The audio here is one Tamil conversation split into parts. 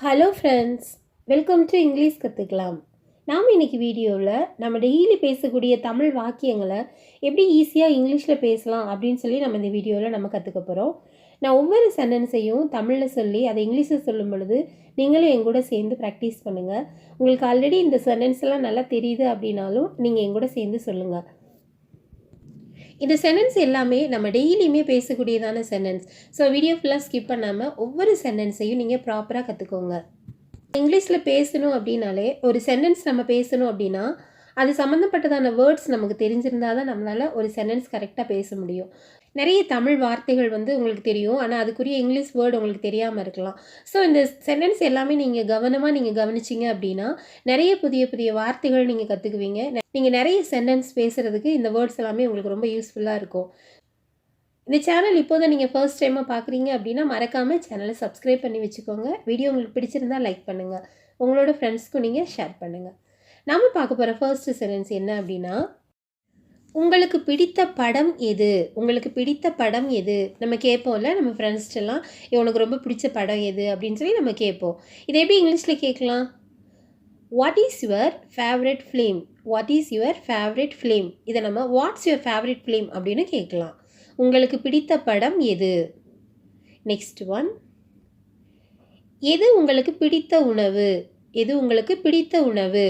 Hello friends, welcome to English கற்றுக்கலாம். நாம் இன்னைக்கு வீடியோவில் நம்ம டெய்லி பேசக்கூடிய தமிழ் வாக்கியங்களை எப்படி ஈஸியாக இங்கிலீஷில் பேசலாம் அப்படின்னு சொல்லி நம்ம இந்த வீடியோவில் நம்ம கற்றுக்க போகிறோம். நான் ஒவ்வொரு சென்டென்ஸையும் தமிழில் சொல்லி அதை இங்கிலீஷில் சொல்லும் பொழுது நீங்களும் என் கூட சேர்ந்து ப்ராக்டிஸ் பண்ணுங்கள். உங்களுக்கு ஆல்ரெடி இந்த சென்டென்ஸ் எல்லாம் நல்லா தெரியுது அப்படின்னாலும் நீங்கள் என் கூட சேர்ந்து சொல்லுங்கள். இந்த சென்டென்ஸ் எல்லாமே நம்ம டெய்லியுமே பேசக்கூடியதான சென்டென்ஸ். ஸோ வீடியோ ஃபுல்லாக ஸ்கிப் பண்ணாமல் ஒவ்வொரு சென்டென்ஸையும் நீங்கள் ப்ராப்பராக கற்றுக்கோங்க. இங்கிலீஷில் பேசணும் அப்படின்னாலே ஒரு சென்டென்ஸ் நம்ம பேசணும் அப்படின்னா அது சம்மந்தப்பட்டதான வேர்ட்ஸ் நமக்கு தெரிஞ்சிருந்தால் தான் நம்மளால் ஒரு சென்டென்ஸ் கரெக்டாக பேச முடியும். நிறைய தமிழ் வார்த்தைகள் உங்களுக்கு தெரியும், ஆனால் அதுக்குரிய இங்கிலீஷ் வேர்டு உங்களுக்கு தெரியாமல் இருக்கலாம். ஸோ இந்த சென்டென்ஸ் எல்லாமே நீங்கள் கவனமாக கவனிச்சிங்க அப்படின்னா நிறைய புதிய புதிய வார்த்தைகள் நீங்கள் கற்றுக்குவீங்க. நீங்கள் நிறைய சென்டென்ஸ் பேசுகிறதுக்கு இந்த வேர்ட்ஸ் எல்லாமே உங்களுக்கு ரொம்ப யூஸ்ஃபுல்லாக இருக்கும். இந்த சேனல் இப்போ தான் நீங்கள் ஃபர்ஸ்ட் டைமாக பார்க்குறீங்க அப்படின்னா மறக்காமல் சேனலை சப்ஸ்கிரைப் பண்ணி வச்சுக்கோங்க. வீடியோ உங்களுக்கு பிடிச்சிருந்தா லைக் பண்ணுங்கள், உங்களோட ஃப்ரெண்ட்ஸ்க்கும் நீங்கள் ஷேர் பண்ணுங்கள். நாம் பார்க்க போகிற ஃபர்ஸ்ட் சென்டென்ஸ் என்ன அப்படின்னா, உங்களுக்கு பிடித்த படம் எது? உங்களுக்கு பிடித்த படம் எது? நம்ம கேட்போம்ல நம்ம ஃப்ரெண்ட்ஸ்டெல்லாம், உனக்கு ரொம்ப பிடிச்ச படம் எது அப்படின்னு சொல்லி நம்ம கேட்போம். இதை எப்படி இங்கிலீஷில் கேட்கலாம்? What is your favourite film? What is your favourite film? இதை நம்ம வாட்ஸ் யுவர் ஃபேவரட் ஃபிலிம் அப்படின்னு கேட்கலாம். உங்களுக்கு பிடித்த படம் எது? நெக்ஸ்ட் ஒன், எது உங்களுக்கு பிடித்த உணவு? எது உங்களுக்கு பிடித்த உணவு?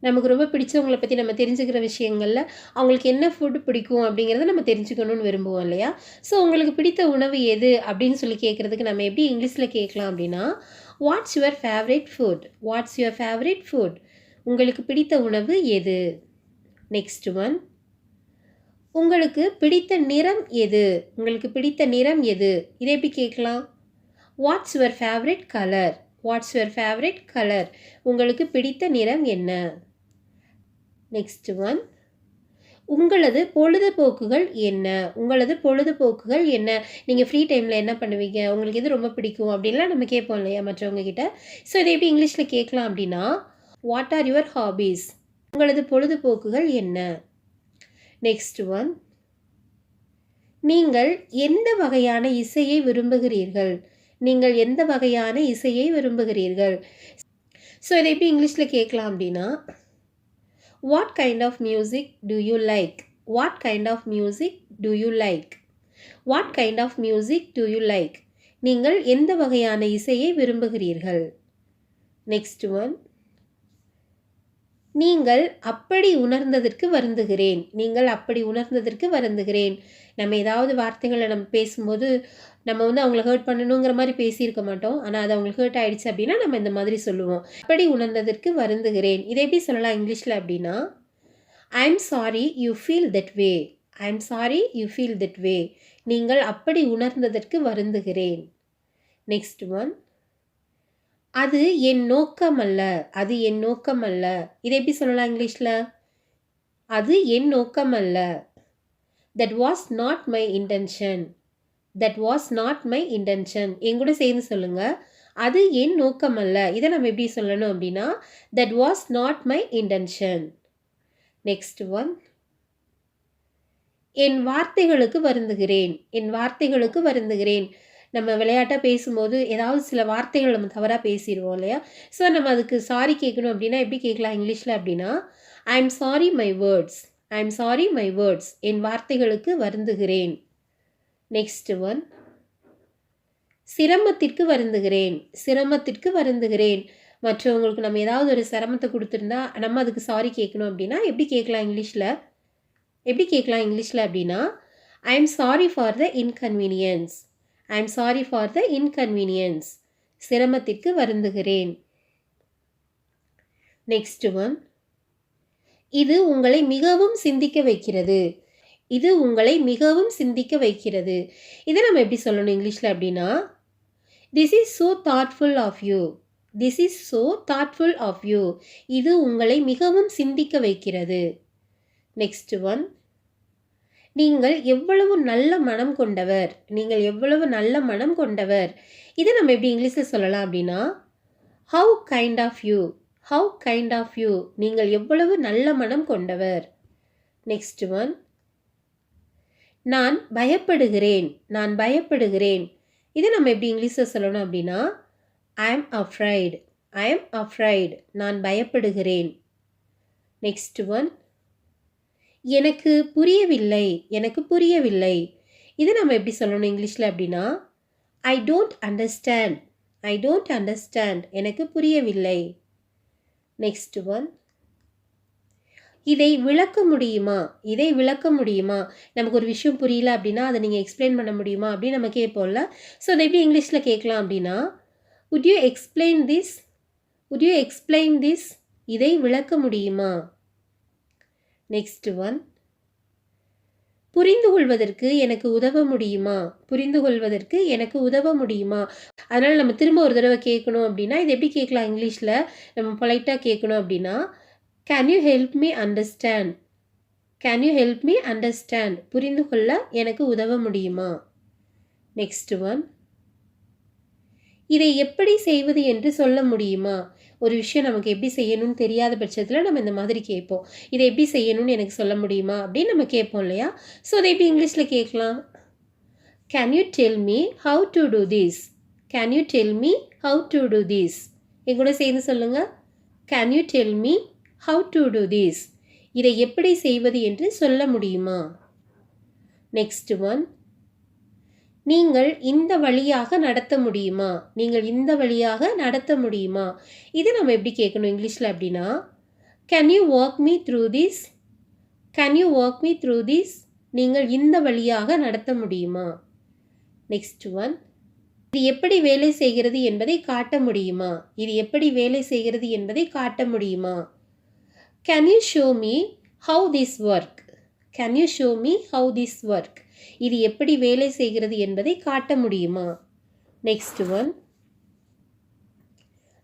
நமக்கு ரொம்ப பிடிச்சவங்களை பற்றி நம்ம தெரிஞ்சுக்கிற விஷயங்களில் அவங்களுக்கு என்ன ஃபுட் பிடிக்கும் அப்படிங்கிறத நம்ம தெரிஞ்சுக்கணும்னு விரும்புவோம் இல்லையா? ஸோ உங்களுக்கு பிடித்த உணவு எது அப்படின்னு சொல்லி கேட்குறதுக்கு நம்ம எப்படி இங்கிலீஷில் கேட்கலாம் அப்படின்னா, what's your favourite food? What's your favourite food? உங்களுக்கு பிடித்த உணவு எது? நெக்ஸ்ட் ஒன், உங்களுக்கு பிடித்த நிறம் எது? உங்களுக்கு பிடித்த நிறம் எது? இதை எப்படி கேட்கலாம்? What's your favourite colour? What's your favourite colour? உங்களுக்கு பிடித்த நிறம் என்ன? நெக்ஸ்ட் ஒன், உங்களது பொழுதுபோக்குகள் என்ன? உங்களது பொழுதுபோக்குகள் என்ன? நீங்கள் ஃப்ரீ டைமில் என்ன பண்ணுவீங்க? உங்களுக்கு எது ரொம்ப பிடிக்கும் அப்படின்லாம் நம்ம கேட்போம் இல்லையா மற்றவங்க கிட்ட? ஸோ இதை எப்படி இங்கிலீஷில் கேட்கலாம் அப்படின்னா, வாட் ஆர் யுவர் ஹாபீஸ்? உங்களது பொழுதுபோக்குகள் என்ன? நெக்ஸ்ட் ஒன், நீங்கள் எந்த வகையான இசையை விரும்புகிறீர்கள்? நீங்கள் எந்த வகையான இசையை விரும்புகிறீர்கள்? ஸோ இதை எப்படி இங்கிலீஷில் கேட்கலாம் அப்படின்னா, what kind of music do you like? What kind of music do you like? What kind of music do you like? நீங்கள் எந்த வகையான இசையை விரும்புகிறீர்கள்? நெக்ஸ்ட் ஒன், நீங்கள் அப்படி உணர்ந்ததற்கு வருந்துகிறேன். நீங்கள் அப்படி உணர்ந்ததற்கு வருந்துகிறேன். நம்ம ஏதாவது வார்த்தைகளை நம்ம பேசும்போது நம்ம அவங்கள ஹர்ட் பண்ணணுங்கிற மாதிரி பேசியிருக்க மாட்டோம், ஆனால் அது அவங்களுக்கு ஹர்ட் ஆயிடுச்சு அப்படின்னா நம்ம இந்த மாதிரி சொல்லுவோம், அப்படி உணர்ந்ததற்கு வருந்துகிறேன். இதை எப்படி சொல்லலாம் இங்கிலீஷில் அப்படின்னா, I am sorry you feel that way. I am sorry you feel that way. நீங்கள் அப்படி உணர்ந்ததற்கு வருந்துகிறேன். நெக்ஸ்ட் ஒன், அது என் நோக்கம் அல்ல. அது என் நோக்கம் அல்ல. இதை எப்படி சொல்லலாம் இங்கிலீஷில்? அது என் நோக்கம் அல்ல. That was not my intention. That was not my intention. என் கூட சேர்ந்து சொல்லுங்க. அது என் நோக்கம் அல்ல. இதை நம்ம எப்படி சொல்லணும் அப்படின்னா, that was not my intention. Next one, என் வார்த்தைகளுக்கு வருந்துகிறேன். என் வார்த்தைகளுக்கு வருந்துகிறேன். நம்ம விளையாட்டாக பேசும்போது ஏதாவது சில வார்த்தைகள் நம்ம தவறாக பேசிடுவோம் இல்லையா? ஸோ நம்ம அதுக்கு சாரி கேட்கணும் அப்படின்னா எப்படி கேட்கலாம் இங்கிலீஷில் அப்படின்னா, I am sorry my words. I am sorry my words. என் வார்த்தைகளுக்கு வருந்துகிறேன். நெக்ஸ்ட் ஒன், சிரமத்திற்கு வருந்துகிறேன். சிரமத்திற்கு வருந்துகிறேன். மற்றவங்களுக்கு நம்ம ஏதாவது ஒரு சிரமத்தை கொடுத்துருந்தா நம்ம அதுக்கு சாரி கேட்கணும் அப்படின்னா எப்படி கேட்கலாம் இங்கிலீஷில்? எப்படி கேட்கலாம் இங்கிலீஷில் அப்படின்னா, I am sorry for the inconvenience. I am sorry for the inconvenience. சிரமத்திற்கு வருந்துகிறேன். நெக்ஸ்ட் ஒன், இது உங்களை மிகவும் சிந்திக்க வைக்கிறது. இது உங்களை மிகவும் சிந்திக்க வைக்கிறது. இதை நம்ம எப்படி சொல்லணும் இங்கிலீஷில் அப்படின்னா, this is so thoughtful of you. This is so thoughtful of you. இது உங்களை மிகவும் சிந்திக்க வைக்கிறது. நெக்ஸ்ட் ஒன், நீங்கள் எவ்வளவு நல்ல மனம் கொண்டவர். நீங்கள் எவ்வளவு நல்ல மனம் கொண்டவர். இதை நம்ம எப்படி இங்கிலீஷில் சொல்லலாம் அப்படின்னா, how kind of you. How kind of you. நீங்கள் எவ்வளவு நல்ல மனம் கொண்டவர். நெக்ஸ்ட் ஒன், நான் பயப்படுகிறேன். நான் பயப்படுகிறேன். இதை நம்ம எப்படி இங்கிலீஷில் சொல்லணும் அப்படின்னா, I am afraid. I am afraid. நான் பயப்படுகிறேன். நெக்ஸ்ட் ஒன், எனக்கு புரியவில்லை. எனக்கு புரியவில்லை. இது நம்ம எப்படி சொல்லணும் இங்கிலீஷில் அப்படின்னா, I don't understand. I don't understand. எனக்கு புரியவில்லை. நெக்ஸ்ட் ஒன், இதை விளக்க முடியுமா? இதை விளக்க முடியுமா? நமக்கு ஒரு விஷயம் புரியல அப்படின்னா அதை நீங்கள் எக்ஸ்பிளைன் பண்ண முடியுமா அப்படின்னு நம்ம கேட்போம்ல. ஸோ அதை எப்படி இங்கிலீஷில் கேட்கலாம் அப்படின்னா, would you explain this? would you explain this? இதை விளக்க முடியுமா? நெக்ஸ்ட் ஒன், புரிந்து கொள்வதற்கு எனக்கு உதவ முடியுமா? புரிந்து கொள்வதற்கு எனக்கு உதவ முடியுமா? அதனால் நம்ம திரும்ப ஒரு தடவை கேட்கணும் அப்படின்னா இது எப்படி கேட்கலாம் இங்கிலீஷில் நம்ம பொலைட்டாக கேட்கணும் அப்படின்னா, can you help me understand? can you help me understand? புரிந்து கொள்ள எனக்கு உதவ முடியுமா? நெக்ஸ்ட் ஒன், இதை எப்படி செய்வது என்று சொல்ல முடியுமா? ஒரு விஷயம் நமக்கு எப்படி செய்யணும்னு தெரியாத பட்சத்தில் நம்ம இந்த மாதிரி கேட்போம். இதை எப்படி செய்யணும்னு எனக்கு சொல்ல முடியுமா அப்படின்னு நம்ம கேட்போம் இல்லையா? ஸோ அதை எப்படி இங்கிலீஷில் கேட்கலாம்? Can you tell me how to do this? Can you tell me how to do this? என் கூட சேர்ந்து சொல்லுங்கள். Can you tell me how to do this? இதை எப்படி செய்வது என்று சொல்ல முடியுமா? நெக்ஸ்ட் ஒன், நீங்கள் இந்த வழியாக நடத்த முடியுமா? நீங்கள் இந்த வழியாக நடத்த முடியுமா? இது நம்ம எப்படி கேட்கணும் இங்கிலீஷில் அப்படின்னா, can you walk me through this? Can you walk me through this? நீங்கள் இந்த வழியாக நடத்த முடியுமா? நெக்ஸ்ட் ஒன், இது எப்படி வேலை செய்கிறது என்பதை காட்ட முடியுமா? இது எப்படி வேலை செய்கிறது என்பதை காட்ட முடியுமா? Can you show me how this work? Can you show me how this work? இது எப்படி வேலை செய்கிறது என்பதை காட்ட முடியுமா? நெக்ஸ்ட் ஒன்,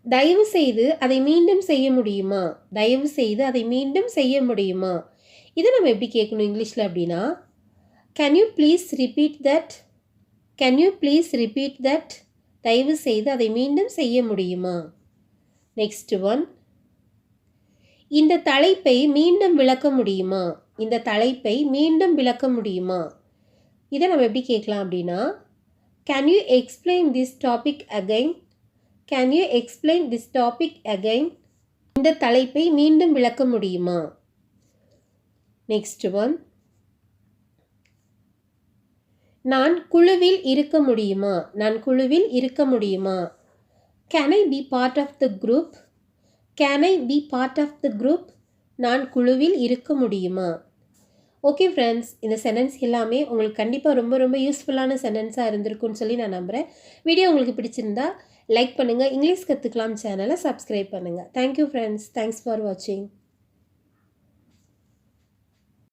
தயவு செய்து அதை மீண்டும் செய்ய முடியுமா? தயவு செய்து அதை மீண்டும் செய்ய முடியுமா? இதை நம்ம எப்படி கேட்கணும் இங்கிலீஷில் அப்படின்னா, can you please repeat that? Can you please repeat that? தயவு செய்து அதை மீண்டும் செய்ய முடியுமா? நெக்ஸ்ட் ஒன், இந்த தலைப்பை மீண்டும் விளக்க முடியுமா? இந்த தலைப்பை மீண்டும் விளக்க முடியுமா? இதை நம்ம எப்படி கேட்கலாம் அப்படின்னா, can you explain this topic again? Can you explain this topic again? இந்த தலைப்பை மீண்டும் விளக்க முடியுமா? நெக்ஸ்ட் ஒன், நான் குழுவில் இருக்க முடியுமா? நான் குழுவில் இருக்க முடியுமா? Can I be part of the group? Can I be part of the group? நான் குழுவில் இருக்க முடியுமா? ஓகே ஃப்ரெண்ட்ஸ், இந்த சென்டென்ஸ் எல்லாமே உங்களுக்கு கண்டிப்பாக ரொம்ப ரொம்ப யூஸ்ஃபுல்லான சென்டென்ஸாக இருந்திருக்கும்னு சொல்லி நான் நம்புகிறேன். வீடியோ உங்களுக்கு பிடிச்சிருந்தா லைக் பண்ணுங்கள். இங்கிலீஷ் கற்றுக்கலாம் சேனலை சப்ஸ்கிரைப் பண்ணுங்கள். Thank you friends. தேங்க்ஸ் ஃபார் வாட்சிங்.